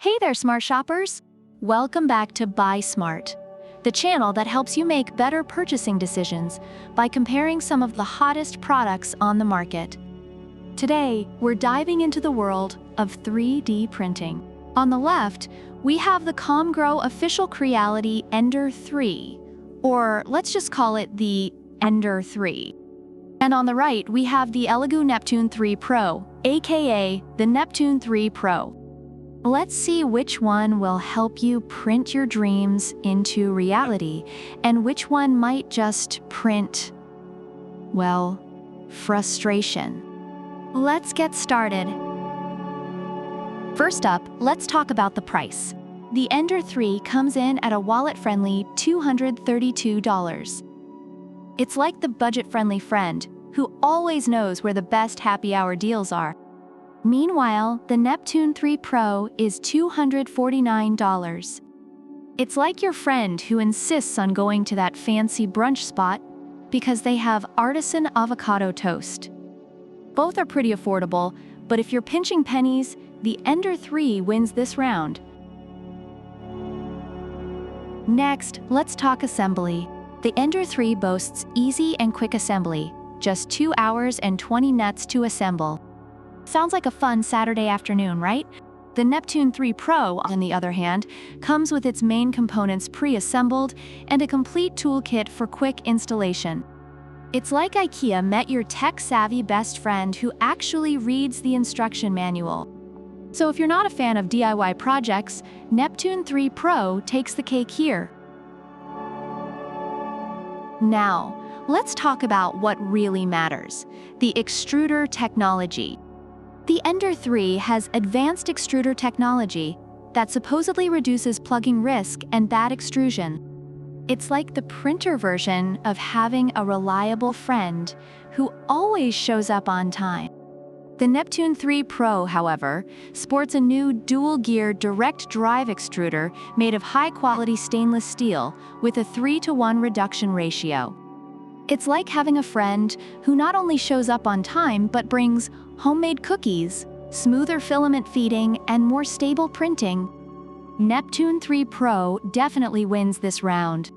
Hey there, smart shoppers! Welcome back to Buy Smart, the channel that helps you make better purchasing decisions by comparing some of the hottest products on the market. Today, we're diving into the world of 3D printing. On the left, we have the ComGrow official Creality Ender 3, or let's just call it the Ender 3. And on the right, we have the ELEGOO Neptune 3 Pro, aka the Neptune 3 Pro. Let's see which one will help you print your dreams into reality, and which one might just print, well, frustration. Let's get started. First up, let's talk about the price. The Ender 3 comes in at a wallet-friendly $232. It's like the budget-friendly friend who always knows where the best happy hour deals are. Meanwhile, the Neptune 3 Pro is $249. It's like your friend who insists on going to that fancy brunch spot because they have artisan avocado toast. Both are pretty affordable, but if you're pinching pennies, the Ender 3 wins this round. Next, let's talk assembly. The Ender 3 boasts easy and quick assembly, just 2 hours and 20 minutes to assemble. Sounds like a fun Saturday afternoon, right? The Neptune 3 Pro, on the other hand, comes with its main components pre-assembled and a complete toolkit for quick installation. It's like IKEA met your tech-savvy best friend who actually reads the instruction manual. So if you're not a fan of DIY projects, Neptune 3 Pro takes the cake here. Now, let's talk about what really matters: the extruder technology. The Ender 3 has advanced extruder technology that supposedly reduces plugging risk and bad extrusion. It's like the printer version of having a reliable friend who always shows up on time. The Neptune 3 Pro, however, sports a new dual-gear direct drive extruder made of high-quality stainless steel with a 3-to-1 reduction ratio. It's like having a friend who not only shows up on time but brings homemade cookies, smoother filament feeding, and more stable printing. Neptune 3 Pro definitely wins this round.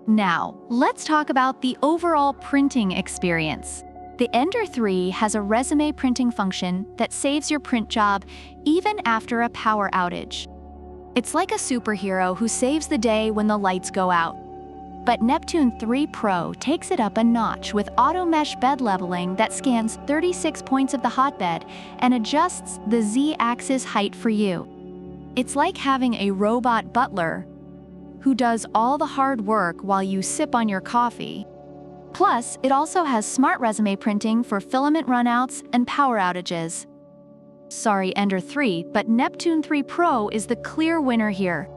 Now, let's talk about the overall printing experience. The Ender 3 has a resume printing function that saves your print job even after a power outage. It's like a superhero who saves the day when the lights go out. But Neptune 3 Pro takes it up a notch with auto mesh bed leveling that scans 36 points of the hotbed and adjusts the Z-axis height for you. It's like having a robot butler who does all the hard work while you sip on your coffee. Plus, it also has smart resume printing for filament runouts and power outages. Sorry, Ender 3, but Neptune 3 Pro is the clear winner here.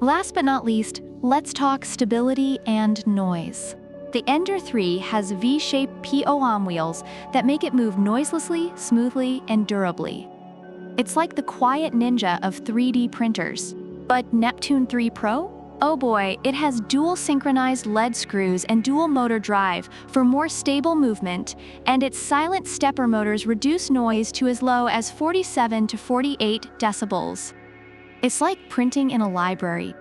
Last but not least, let's talk stability and noise. The Ender 3 has V-shaped POM wheels that make it move noiselessly, smoothly, and durably. It's like the quiet ninja of 3D printers. But Neptune 3 Pro? Oh boy, it has dual synchronized LED screws and dual motor drive for more stable movement, and its silent stepper motors reduce noise to as low as 47 to 48 decibels. It's like printing in a library.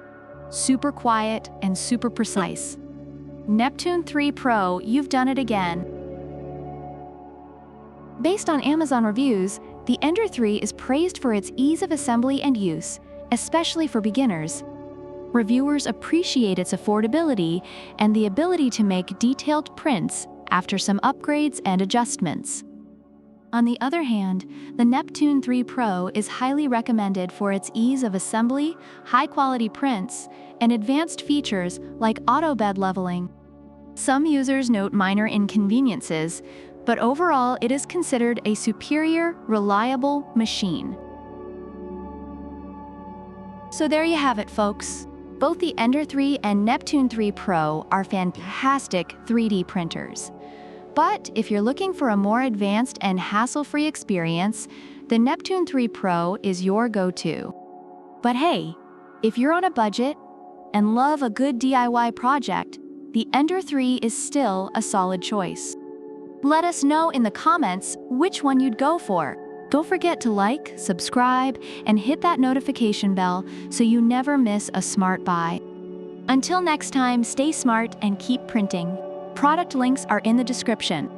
Super quiet and super precise. Neptune 3 Pro, you've done it again. Based on Amazon reviews, the Ender 3 is praised for its ease of assembly and use, especially for beginners. Reviewers appreciate its affordability and the ability to make detailed prints after some upgrades and adjustments. On the other hand, the Neptune 3 Pro is highly recommended for its ease of assembly, high-quality prints, and advanced features like auto bed leveling. Some users note minor inconveniences, but overall it is considered a superior, reliable machine. So there you have it, folks. Both the Ender 3 and Neptune 3 Pro are fantastic 3D printers. But if you're looking for a more advanced and hassle-free experience, the Neptune 3 Pro is your go-to. But hey, if you're on a budget and love a good DIY project, the Ender 3 is still a solid choice. Let us know in the comments which one you'd go for. Don't forget to like, subscribe, and hit that notification bell so you never miss a smart buy. Until next time, stay smart and keep printing. Product links are in the description.